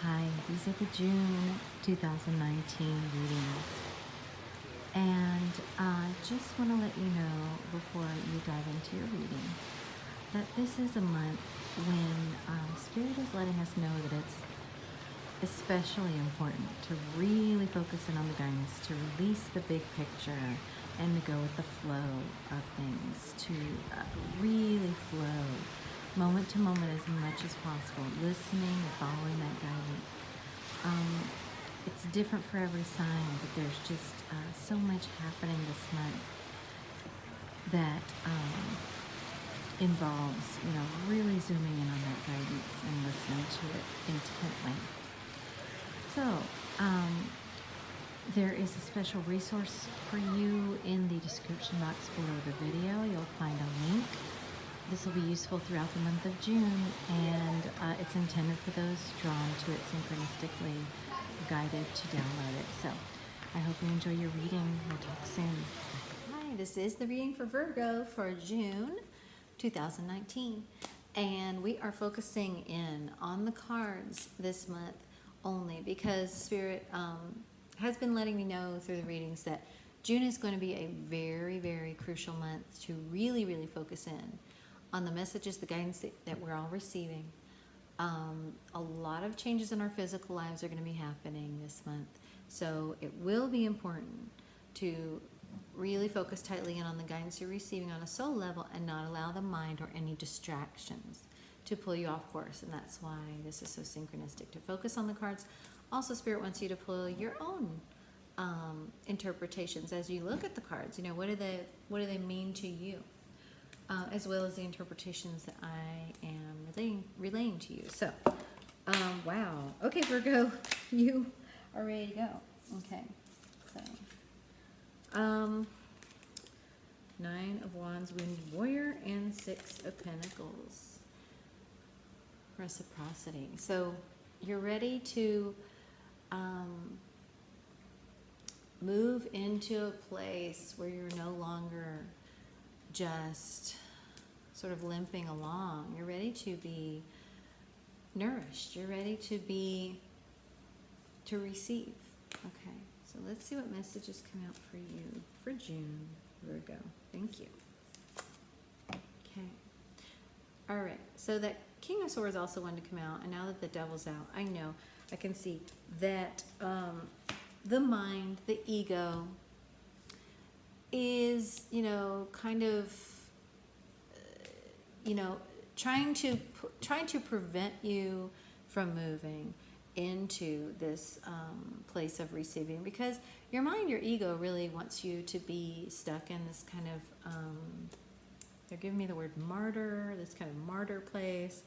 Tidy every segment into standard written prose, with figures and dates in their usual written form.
Hi, these are the June 2019 readings. And I just want to let you know before you dive into your reading that this is a month when Spirit is letting us know that it's especially important to really focus in on the guidance, to release the big picture and to go with the flow of things, to really flow moment to moment as much as possible, listening and following that guidance. It's different for every sign, but there's just so much happening this month that involves, really zooming in on that guidance and listening to it intently. So, there is a special resource for you in the description box below the video. You'll find a link. This will be useful throughout the month of June, and it's intended for those drawn to it synchronistically, guided to download it. So I hope you enjoy your reading. We'll talk soon. Hi, this is the reading for Virgo for June 2019, and we are focusing in on the cards this month only because Spirit has been letting me know through the readings that June is going to be a very, very crucial month to really, really focus in on the messages, the guidance that we're all receiving. A lot of changes in our physical lives are going to be happening this month. So it will be important to really focus tightly in on the guidance you're receiving on a soul level and not allow the mind or any distractions to pull you off course. And that's why this is so synchronistic, to focus on the cards. Also, Spirit wants you to pull your own interpretations as you look at the cards. What do they mean to you? As well as the interpretations that I am relaying to you. So, wow. Okay, Virgo, you are ready to go. Okay, so, 9 of Wands, Wounded Warrior, and 6 of Pentacles. Reciprocity. So, you're ready to move into a place where you're no longer just sort of limping along. You're ready to be nourished. You're ready to receive. Okay, so let's see what messages come out for you for June, Virgo. Thank you. Okay. All right, so that King of Swords also wanted to come out, and now that the Devil's out, I can see that the mind, the ego, is, kind of, trying to prevent you from moving into this place of receiving, because your mind, your ego really wants you to be stuck in this kind of, they're giving me the word martyr, this kind of martyr place,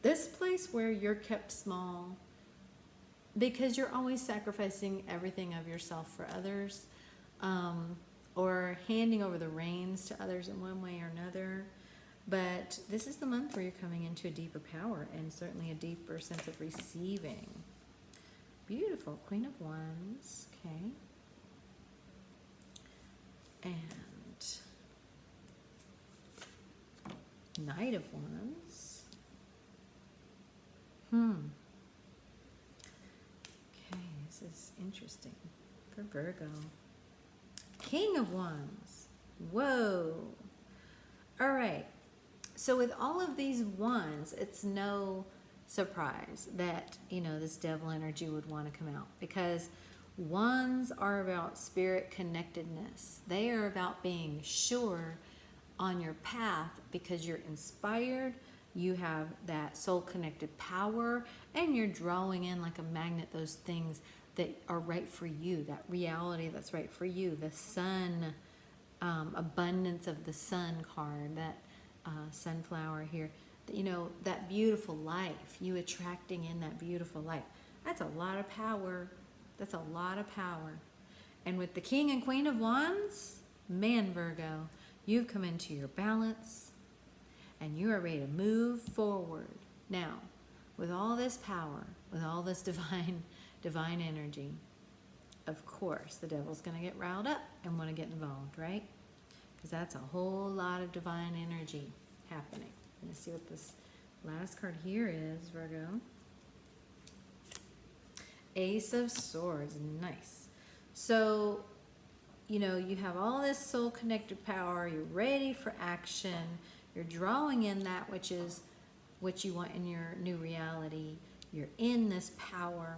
this place where you're kept small because you're always sacrificing everything of yourself for others, or handing over the reins to others in one way or another. But this is the month where you're coming into a deeper power and certainly a deeper sense of receiving. Beautiful. Queen of Wands. Okay. And Knight of Wands. Okay, this is interesting for Virgo. King of Wands. Whoa. All right. So with all of these wands, it's no surprise that, this devil energy would want to come out, because wands are about spirit connectedness. They are about being sure on your path because you're inspired, you have that soul connected power, and you're drawing in like a magnet those things that are right for you, that reality that's right for you. The sun, abundance of the sun card, that sunflower here, that beautiful life, you attracting in that beautiful life. That's a lot of power. That's a lot of power. And with the King and Queen of Wands, man, Virgo, you've come into your balance and you are ready to move forward. Now, with all this power, with all this divine energy, of course, the devil's going to get riled up and want to get involved, right? Because that's a whole lot of divine energy happening. Let's see what this last card here is, Virgo. Ace of Swords. Nice. So, you know, you have all this soul connected power. You're ready for action. You're drawing in that which is what you want in your new reality. You're in this power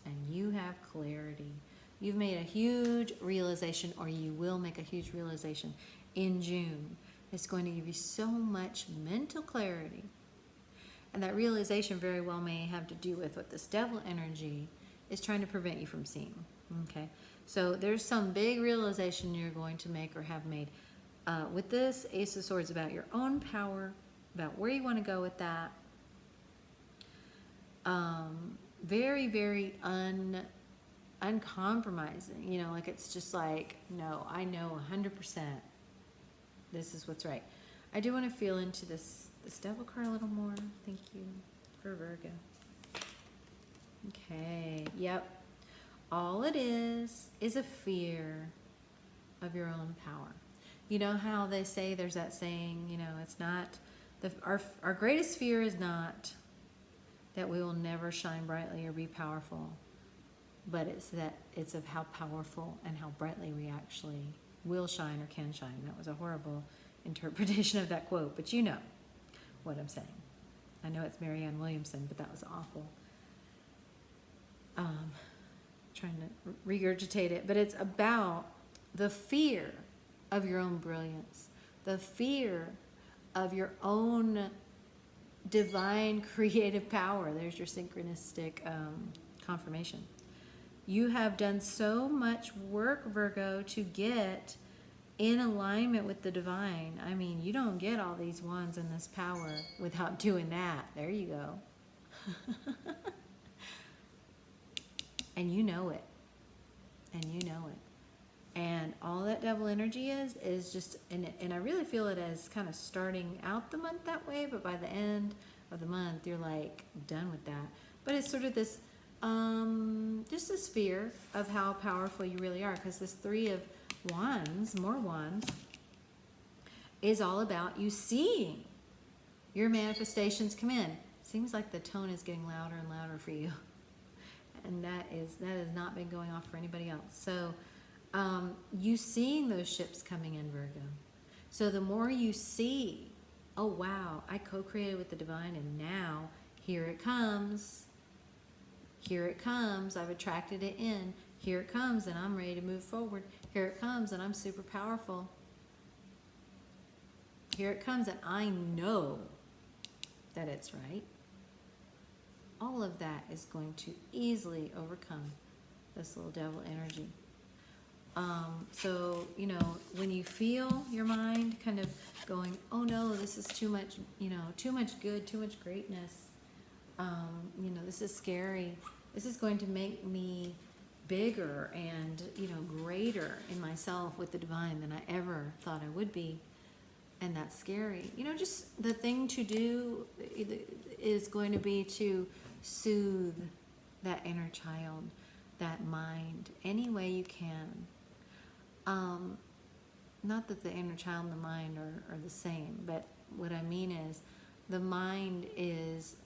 and you have clarity. You've made a huge realization, or you will make a huge realization in June. It's going to give you so much mental clarity. And that realization very well may have to do with what this devil energy is trying to prevent you from seeing. Okay? So there's some big realization you're going to make or have made. With this Ace of Swords, about your own power, about where you want to go with that. Very, very uncompromising. You know, like it's just like, no, I know 100% this is what's right. I do want to feel into this devil card a little more. Thank you for Virgo. Okay, yep. All it is a fear of your own power. You know how they say, there's that saying, you know, it's not, our greatest fear is not that we will never shine brightly or be powerful, but it's of how powerful and how brightly we actually will shine or can shine. That was a horrible interpretation of that quote, but you know what I'm saying. I know it's Marianne Williamson, but that was awful. Trying to regurgitate it, but it's about the fear of your own brilliance, the fear of your own divine creative power. There's your synchronistic confirmation. You have done so much work, Virgo, to get in alignment with the divine. I mean, you don't get all these wands and this power without doing that. There you go. And you know it. And you know it. And all that devil energy is just, and I really feel it as kind of starting out the month that way, but by the end of the month, you're like done with that. But it's sort of this, just this fear of how powerful you really are, because this Three of Wands, more wands, is all about you seeing your manifestations come in. Seems like the tone is getting louder and louder for you. And that has not been going off for anybody else. So you seeing those ships coming in, Virgo. So the more you see, oh wow, I co-created with the divine, and now here it comes. Here it comes. I've attracted it in. Here it comes, and I'm ready to move forward. Here it comes, and I'm super powerful. Here it comes, and I know that it's right. All of that is going to easily overcome this little devil energy. So, you know, when you feel your mind kind of going, oh no, this is too much, you know, too much good, too much greatness, you know, this is scary. This is going to make me bigger and, you know, greater in myself with the divine than I ever thought I would be. And that's scary. You know, just the thing to do is going to be to soothe that inner child, that mind, any way you can. Not that the inner child and the mind are the same, but what I mean is the mind is,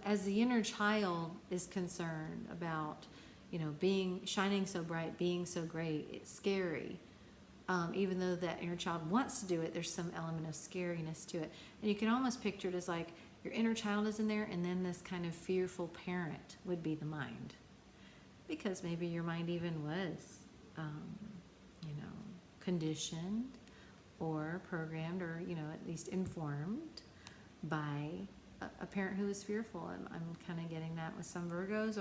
as the inner child is concerned about, you know, shining so bright, being so great, it's scary. Even though that inner child wants to do it, there's some element of scariness to it. And you can almost picture it as like your inner child is in there, and then this kind of fearful parent would be the mind. Because maybe your mind even was, you know, conditioned or programmed or, you know, at least informed by a parent who is fearful. And I'm kind of getting that with some Virgos,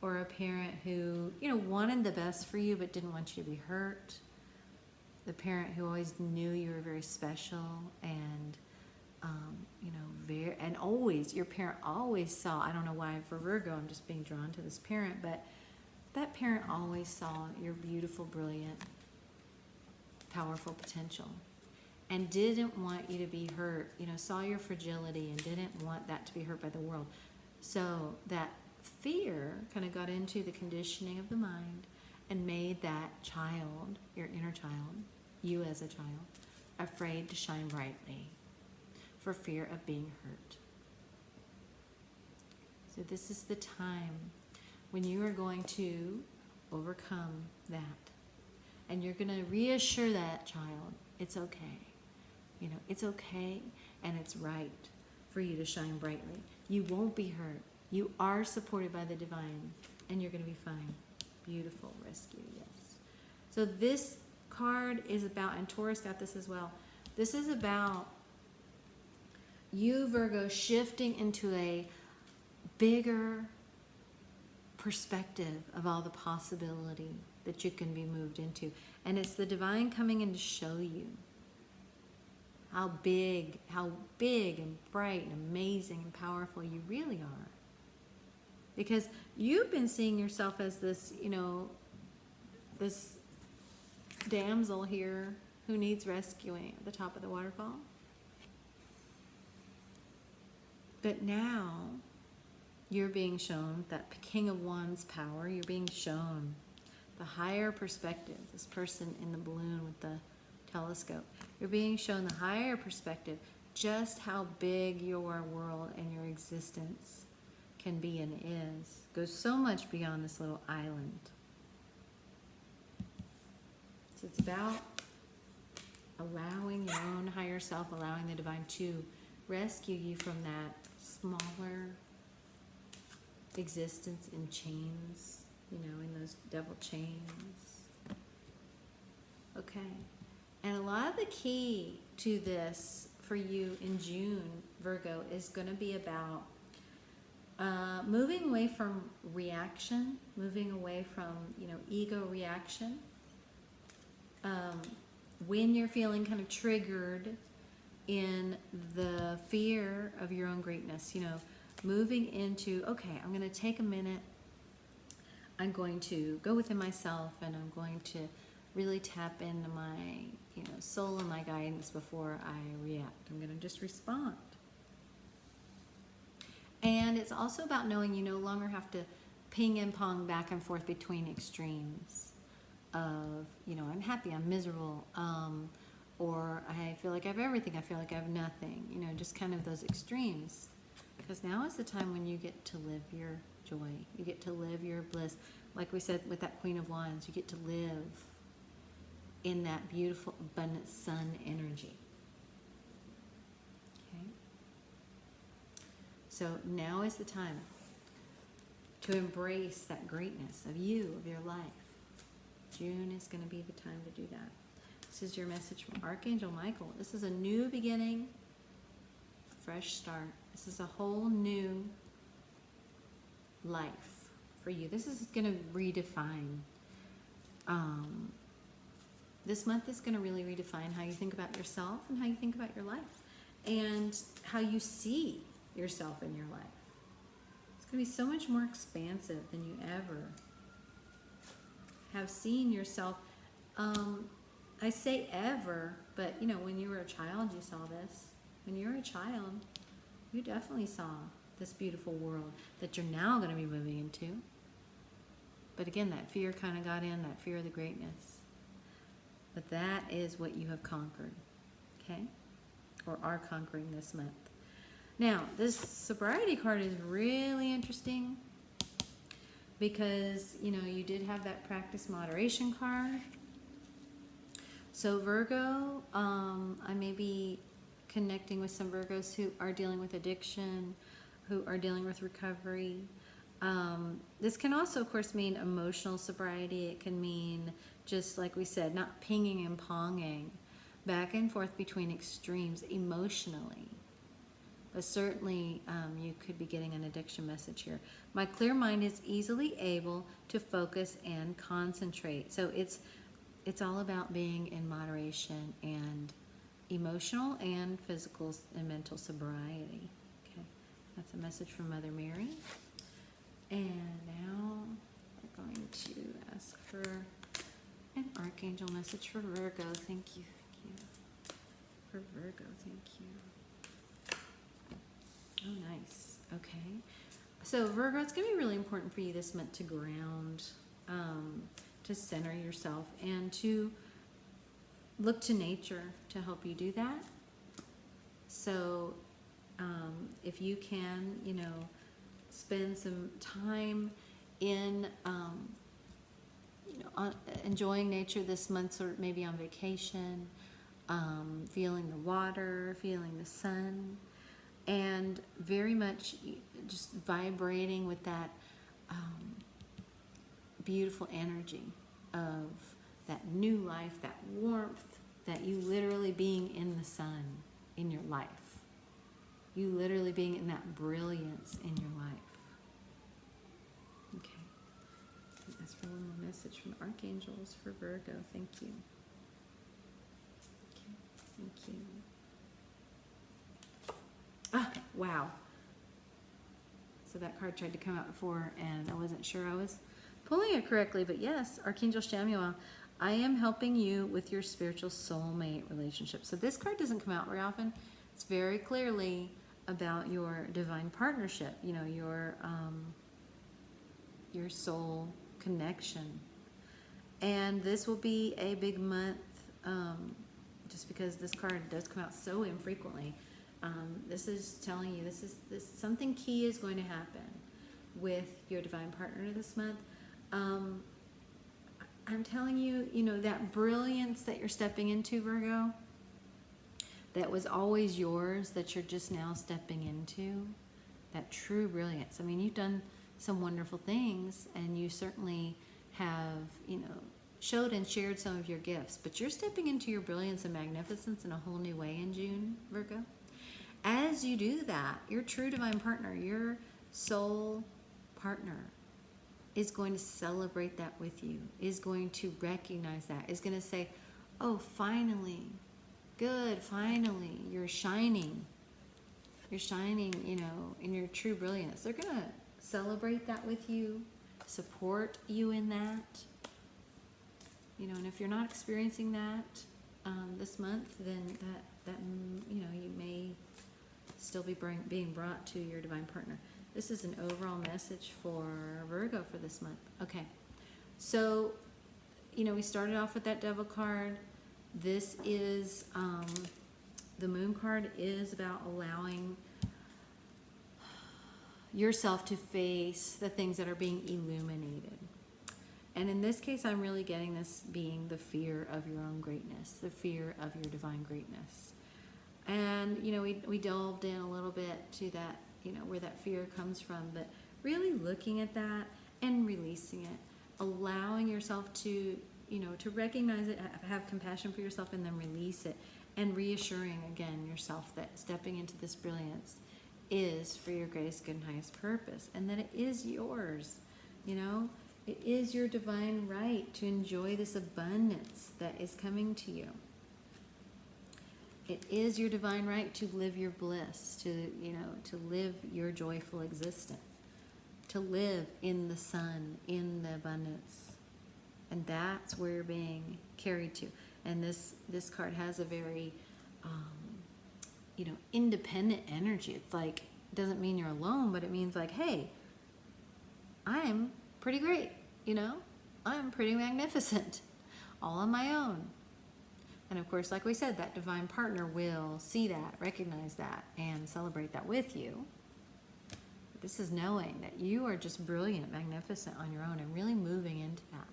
or a parent who, you know, wanted the best for you but didn't want you to be hurt. The parent who always knew you were very special and, you know, and always, your parent always saw, I don't know why for Virgo, I'm just being drawn to this parent, but that parent always saw your beautiful, brilliant, powerful potential and didn't want you to be hurt, you know, saw your fragility and didn't want that to be hurt by the world. So that fear kind of got into the conditioning of the mind and made that child, your inner child, you as a child, afraid to shine brightly for fear of being hurt. So this is the time when you are going to overcome that. And you're going to reassure that child, it's okay. You know, it's okay and it's right for you to shine brightly. You won't be hurt. You are supported by the divine and you're going to be fine. Beautiful rescue, yes. So this card is about, and Taurus got this as well, this is about you, Virgo, shifting into a bigger perspective of all the possibility that you can be moved into. And it's the divine coming in to show you how big and bright and amazing and powerful you really are. Because you've been seeing yourself as this, you know, this damsel here who needs rescuing at the top of the waterfall. But now you're being shown that King of Wands power. You're being shown the higher perspective. This person in the balloon with the telescope. You're being shown the higher perspective, just how big your world and your existence can be and is. Goes so much beyond this little island. So it's about allowing your own higher self, allowing the divine to rescue you from that smaller existence in chains, you know, in those devil chains. Okay. And a lot of the key to this for you in June, Virgo, is going to be about moving away from reaction, moving away from, you know, ego reaction. When you're feeling kind of triggered in the fear of your own greatness, you know, moving into, okay, I'm going to take a minute. I'm going to go within myself and I'm going to really tap into my, you know, soul and my guidance before I react. I'm going to just respond. And it's also about knowing you no longer have to ping and pong back and forth between extremes of, you know, I'm happy, I'm miserable, or I feel like I have everything, I feel like I have nothing, you know, just kind of those extremes. Because now is the time when you get to live your joy, you get to live your bliss. Like we said with that Queen of Wands, you get to live in that beautiful, abundant sun energy. Okay? So now is the time to embrace that greatness of you, of your life. June is going to be the time to do that. This is your message from Archangel Michael. This is a new beginning, fresh start. This is a whole new life for you. This is going to redefine. This month is going to really redefine how you think about yourself and how you think about your life and how you see yourself in your life. It's going to be so much more expansive than you ever have seen yourself. I say ever, but you know, when you were a child, you saw this. When you were a child, you definitely saw this beautiful world that you're now going to be moving into. But again, that fear kind of got in, that fear of the greatness. But that is what you have conquered, okay? Or are conquering this month. Now, this sobriety card is really interesting because, you know, you did have that practice moderation card. So Virgo, I may be connecting with some Virgos who are dealing with addiction, who are dealing with recovery. This can also, of course, mean emotional sobriety. It can mean, just like we said, not pinging and ponging back and forth between extremes emotionally. But certainly you could be getting an addiction message here. My clear mind is easily able to focus and concentrate. So it's all about being in moderation and emotional and physical and mental sobriety. Okay, that's a message from Mother Mary. And now we're going to ask for an archangel message for Virgo. Thank you, thank you. For Virgo, thank you. Oh, nice. Okay. So Virgo, it's going to be really important for you this month to ground, to center yourself, and to look to nature to help you do that. So if you can, you know, spend some time in enjoying nature this month, or maybe on vacation, feeling the water, feeling the sun, and very much just vibrating with that beautiful energy of that new life, that warmth, that you literally being in the sun in your life. You literally being in that brilliance in your life. Okay. That's for one more message from archangels for Virgo. Thank you. Okay. Thank you. Ah, wow. So that card tried to come out before, and I wasn't sure I was pulling it correctly, but yes, Archangel Shamuel, I am helping you with your spiritual soulmate relationship. So this card doesn't come out very often. It's very clearly about your divine partnership, your soul connection. And this will be a big month, just because this card does come out so infrequently. This is telling you this something key is going to happen with your divine partner this month. I'm telling you, that brilliance that you're stepping into, Virgo, that was always yours, that you're just now stepping into, that true brilliance. I mean, you've done some wonderful things, and you certainly have, showed and shared some of your gifts, but you're stepping into your brilliance and magnificence in a whole new way in June, Virgo. As you do that, your true divine partner, your soul partner, is going to celebrate that with you, is going to recognize that, is going to say, oh, finally, good, finally, you're shining. You're shining, in your true brilliance. They're going to celebrate that with you, support you in that. And if you're not experiencing that this month, then that you may still be being brought to your divine partner. This is an overall message for Virgo for this month. Okay, so we started off with that Devil card. This is the Moon card is about allowing yourself to face the things that are being illuminated. And in this case, I'm really getting this being the fear of your own greatness, the fear of your divine greatness. And, we delved in a little bit to that, where that fear comes from, but really looking at that and releasing it, allowing yourself to, to recognize it, have compassion for yourself, and then release it, and reassuring, again, yourself that stepping into this brilliance is for your greatest good and highest purpose, and that it is yours, It is your divine right to enjoy this abundance that is coming to you. It is your divine right to live your bliss, to live your joyful existence, to live in the sun, in the abundance. And that's where you're being carried to. And this card has a very, independent energy. It's like, it doesn't mean you're alone, but it means like, hey, I'm pretty great, I'm pretty magnificent, all on my own. And of course, like we said, that divine partner will see that, recognize that, and celebrate that with you. But this is knowing that you are just brilliant, magnificent on your own, and really moving into that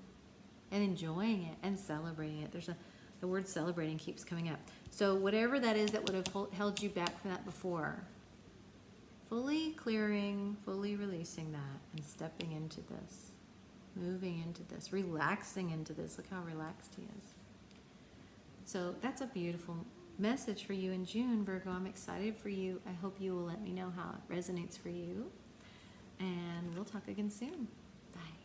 and enjoying it and celebrating it. The word celebrating keeps coming up. So whatever that is that would have held you back from that before, fully clearing, fully releasing that, and stepping into this, moving into this, relaxing into this. Look how relaxed he is. So that's a beautiful message for you in June, Virgo. I'm excited for you. I hope you will let me know how it resonates for you. And we'll talk again soon. Bye.